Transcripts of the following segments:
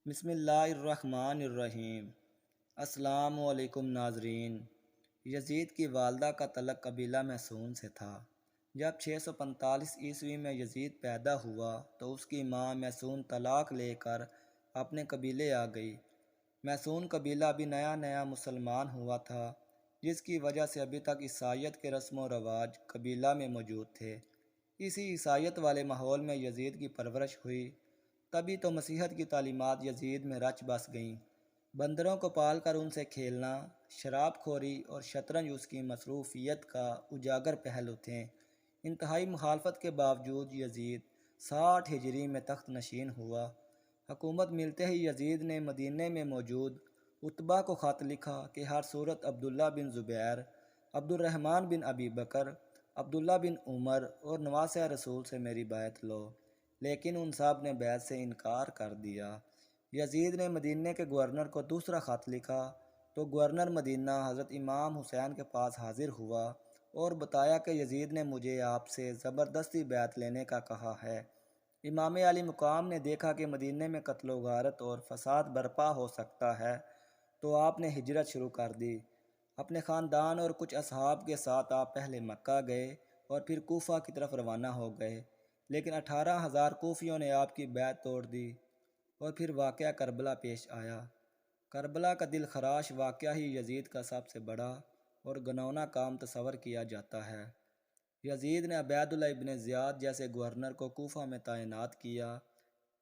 بسم اللہ الرحمن الرحیم۔ السلام علیکم ناظرین۔ یزید کی والدہ کا تعلق قبیلہ محسون سے تھا۔ جب 645 میں یزید پیدا ہوا تو اس کی ماں محسون طلاق لے کر اپنے قبیلے آ گئی۔ محسون قبیلہ ابھی نیا نیا مسلمان ہوا تھا، جس کی وجہ سے ابھی تک عیسائیت کے رسم و رواج قبیلہ میں موجود تھے۔ اسی عیسائیت والے ماحول میں یزید کی پرورش ہوئی۔ تبھی تو مسیحت کی تعلیمات یزید میں رچ بس گئیں۔ بندروں کو پال کر ان سے کھیلنا، شراب خوری اور شطرنج اس کی مصروفیت کا اجاگر پہلو تھے۔ انتہائی مخالفت کے باوجود یزید 60 ہجری میں تخت نشین ہوا۔ حکومت ملتے ہی یزید نے مدینے میں موجود اتبا کو خط لکھا کہ ہر صورت عبداللہ بن زبیر، عبد الرحمن بن ابی بکر، عبداللہ بن عمر اور نواسہ رسول سے میری بیعت لو، لیکن ان سب نے بیعت سے انکار کر دیا۔ یزید نے مدینے کے گورنر کو دوسرا خط لکھا تو گورنر مدینہ حضرت امام حسین کے پاس حاضر ہوا اور بتایا کہ یزید نے مجھے آپ سے زبردستی بیعت لینے کا کہا ہے۔ امام علی مقام نے دیکھا کہ مدینے میں قتل و غارت اور فساد برپا ہو سکتا ہے تو آپ نے ہجرت شروع کر دی۔ اپنے خاندان اور کچھ اصحاب کے ساتھ آپ پہلے مکہ گئے اور پھر کوفہ کی طرف روانہ ہو گئے، لیکن 18,000 کوفیوں نے آپ کی بیعت توڑ دی اور پھر واقعہ کربلا پیش آیا۔ کربلا کا دل خراش واقعہ ہی یزید کا سب سے بڑا اور گھناؤنا کام تصور کیا جاتا ہے۔ یزید نے عبید اللہ ابن زیاد جیسے گورنر کو کوفہ میں تعینات کیا،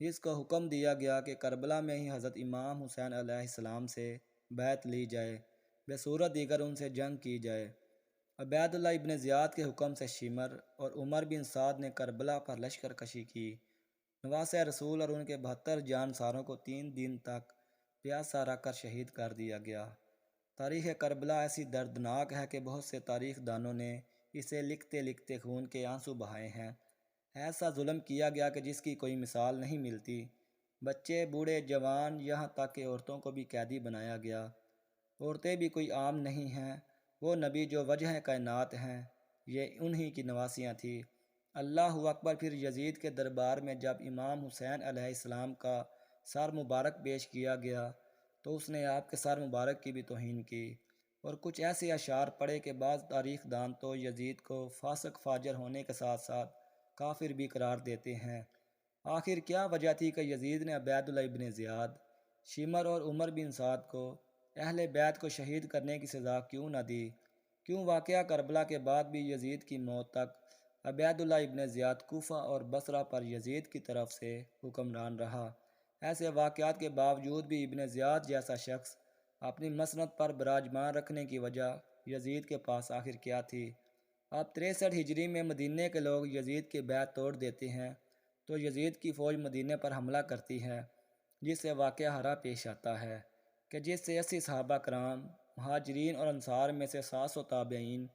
جس کو حکم دیا گیا کہ کربلا میں ہی حضرت امام حسین علیہ السلام سے بیعت لی جائے، بصورت دیگر ان سے جنگ کی جائے۔ عبید اللہ ابن زیاد کے حکم سے شمر اور عمر بن سعد نے کربلا پر لشکر کشی کی۔ نواسہ رسول اور ان کے 72 جانساروں کو 3 دن تک پیاسا رکھ کر شہید کر دیا گیا۔ تاریخ کربلا ایسی دردناک ہے کہ بہت سے تاریخ دانوں نے اسے لکھتے لکھتے خون کے آنسو بہائے ہیں۔ ایسا ظلم کیا گیا کہ جس کی کوئی مثال نہیں ملتی۔ بچے، بوڑھے، جوان، یہاں تک کہ عورتوں کو بھی قیدی بنایا گیا۔ عورتیں بھی کوئی عام نہیں ہیں، وہ نبی جو وجہ کائنات ہیں، یہ انہی کی نواسیاں تھیں۔ اللہ اکبر۔ پھر یزید کے دربار میں جب امام حسین علیہ السلام کا سر مبارک پیش کیا گیا تو اس نے آپ کے سر مبارک کی بھی توہین کی اور کچھ ایسے اشعار پڑھے کہ بعض تاریخ دان تو یزید کو فاسق فاجر ہونے کے ساتھ ساتھ کافر بھی قرار دیتے ہیں۔ آخر کیا وجہ تھی کہ یزید نے عبید اللہ ابن زیاد، شمر اور عمر بن سعد کو اہل بیت کو شہید کرنے کی سزا کیوں نہ دی؟ کیوں واقعہ کربلا کے بعد بھی یزید کی موت تک عبید اللہ ابن زیاد کوفہ اور بصرہ پر یزید کی طرف سے حکمران رہا؟ ایسے واقعات کے باوجود بھی ابن زیاد جیسا شخص اپنی مسند پر براجمان رکھنے کی وجہ یزید کے پاس آخر کیا تھی؟ اب 63 ہجری میں مدینے کے لوگ یزید کی بیعت توڑ دیتے ہیں تو یزید کی فوج مدینے پر حملہ کرتی ہے، جس سے واقعہ ہرا پیش آتا ہے کہ جس سے 80 صحابہ کرام، مہاجرین اور انصار میں سے 700 تابعین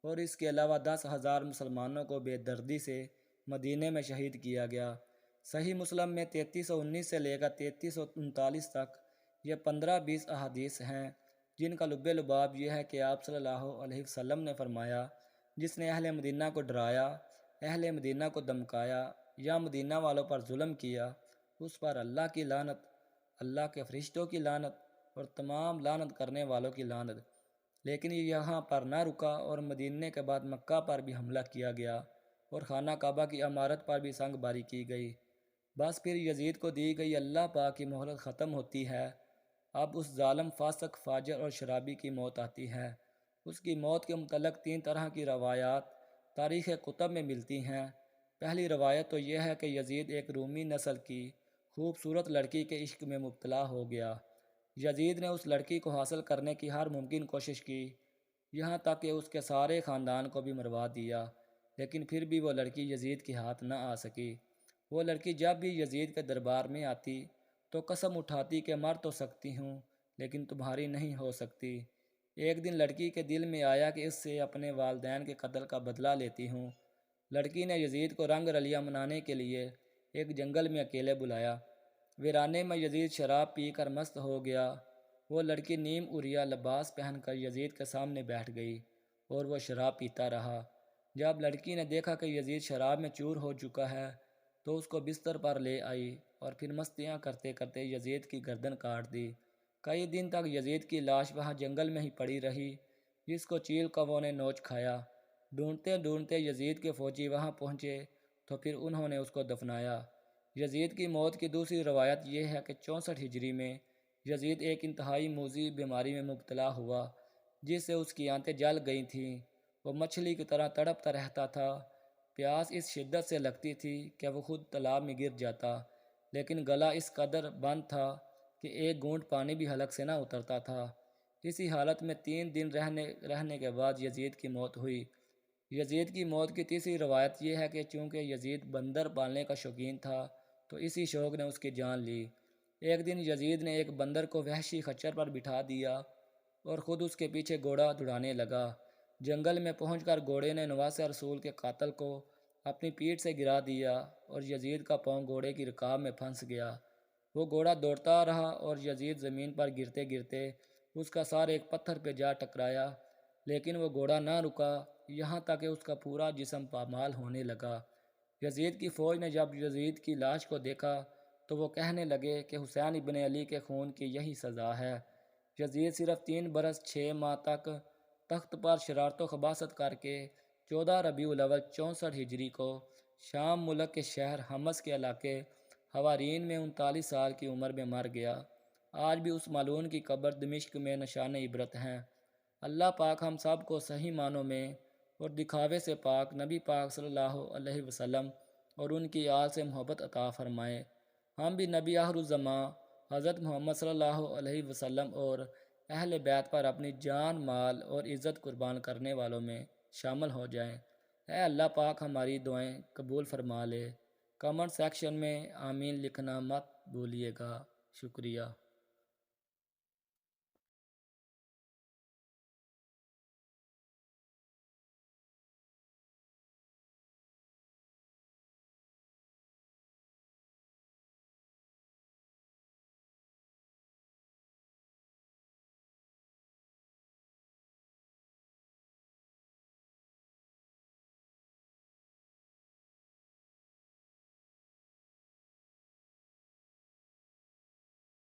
اور اس کے علاوہ 10,000 مسلمانوں کو بے دردی سے مدینے میں شہید کیا گیا۔ صحیح مسلم میں 3319 سے لے کر 3339 تک یہ 15-20 احادیث ہیں، جن کا لب لباب یہ ہے کہ آپ صلی اللہ علیہ وسلم نے فرمایا، جس نے اہل مدینہ کو ڈرایا، اہل مدینہ کو دمکایا یا مدینہ والوں پر ظلم کیا، اس پر اللہ کی لعنت، اللہ کے فرشتوں کی لعنت اور تمام لعنت کرنے والوں کی لعنت۔ لیکن یہ یہاں پر نہ رکا اور مدینے کے بعد مکہ پر بھی حملہ کیا گیا اور خانہ کعبہ کی عمارت پر بھی سنگ باری کی گئی۔ بس پھر یزید کو دی گئی اللہ پاک کی مہلت ختم ہوتی ہے۔ اب اس ظالم، فاسق، فاجر اور شرابی کی موت آتی ہے۔ اس کی موت کے متعلق 3 طرح کی روایات تاریخ کتب میں ملتی ہیں۔ پہلی روایت تو یہ ہے کہ یزید ایک رومی نسل کی خوبصورت لڑکی کے عشق میں مبتلا ہو گیا۔ یزید نے اس لڑکی کو حاصل کرنے کی ہر ممکن کوشش کی، یہاں تک کہ اس کے سارے خاندان کو بھی مروا دیا، لیکن پھر بھی وہ لڑکی یزید کے ہاتھ نہ آ سکی۔ وہ لڑکی جب بھی یزید کے دربار میں آتی تو قسم اٹھاتی کہ مر تو سکتی ہوں لیکن تمہاری نہیں ہو سکتی۔ ایک دن لڑکی کے دل میں آیا کہ اس سے اپنے والدین کے قتل کا بدلہ لیتی ہوں۔ لڑکی نے یزید کو رنگ رلیا منانے کے لیے ایک جنگل میں اکیلے بلایا۔ ویرانے میں یزید شراب پی کر مست ہو گیا۔ وہ لڑکی نیم عریہ لباس پہن کر یزید کے سامنے بیٹھ گئی اور وہ شراب پیتا رہا۔ جب لڑکی نے دیکھا کہ یزید شراب میں چور ہو چکا ہے تو اس کو بستر پر لے آئی اور پھر مستیاں کرتے کرتے یزید کی گردن کاٹ دی۔ کئی دن تک یزید کی لاش وہاں جنگل میں ہی پڑی رہی، جس کو چیل کووں نے نوچ کھایا۔ ڈھونڈتے ڈھونڈتے یزید کے فوجی وہاں پہنچے تو پھر انہوں نے اس کو دفنایا۔ یزید کی موت کی دوسری روایت یہ ہے کہ 64 ہجری میں یزید ایک انتہائی موذی بیماری میں مبتلا ہوا، جس سے اس کی آنتیں جل گئی تھیں۔ وہ مچھلی کی طرح تڑپتا رہتا تھا۔ پیاس اس شدت سے لگتی تھی کہ وہ خود تالاب میں گر جاتا، لیکن گلا اس قدر بند تھا کہ ایک گھونٹ پانی بھی حلق سے نہ اترتا تھا۔ اسی حالت میں 3 دن رہنے کے بعد یزید کی موت ہوئی۔ یزید کی موت کی تیسری روایت یہ ہے کہ چونکہ یزید بندر پالنے کا شوقین تھا تو اسی شوق نے اس کی جان لی۔ ایک دن یزید نے ایک بندر کو وحشی خچر پر بٹھا دیا اور خود اس کے پیچھے گھوڑا دوڑانے لگا۔ جنگل میں پہنچ کر گھوڑے نے نواسہ رسول کے قاتل کو اپنی پیٹھ سے گرا دیا اور یزید کا پاؤں گھوڑے کی رکاب میں پھنس گیا۔ وہ گھوڑا دوڑتا رہا اور یزید زمین پر گرتے گرتے اس کا سر ایک پتھر پہ جا ٹکرایا، لیکن وہ گھوڑا نہ رکا یہاں تک کہ اس کا پورا جسم پامال ہونے لگا۔ یزید کی فوج نے جب یزید کی لاش کو دیکھا تو وہ کہنے لگے کہ حسین ابن علی کے خون کی یہی سزا ہے۔ یزید صرف 3 برس 6 ماہ تک تخت پر شرارت و خباثت کر کے 14 ربیع الاول 64 ہجری کو شام ملک کے شہر حمص کے علاقے حوارین میں 39 سال کی عمر میں مر گیا۔ آج بھی اس ملعون کی قبر دمشق میں نشان عبرت ہیں۔ اللہ پاک ہم سب کو صحیح معنوں میں اور دکھاوے سے پاک نبی پاک صلی اللہ علیہ وسلم اور ان کی آل سے محبت عطا فرمائے۔ ہم بھی نبی آخر الزماں حضرت محمد صلی اللہ علیہ وسلم اور اہل بیت پر اپنی جان، مال اور عزت قربان کرنے والوں میں شامل ہو جائیں۔ اے اللہ پاک ہماری دعائیں قبول فرما لے۔ کمنٹ سیکشن میں آمین لکھنا مت بھولیے گا۔ شکریہ۔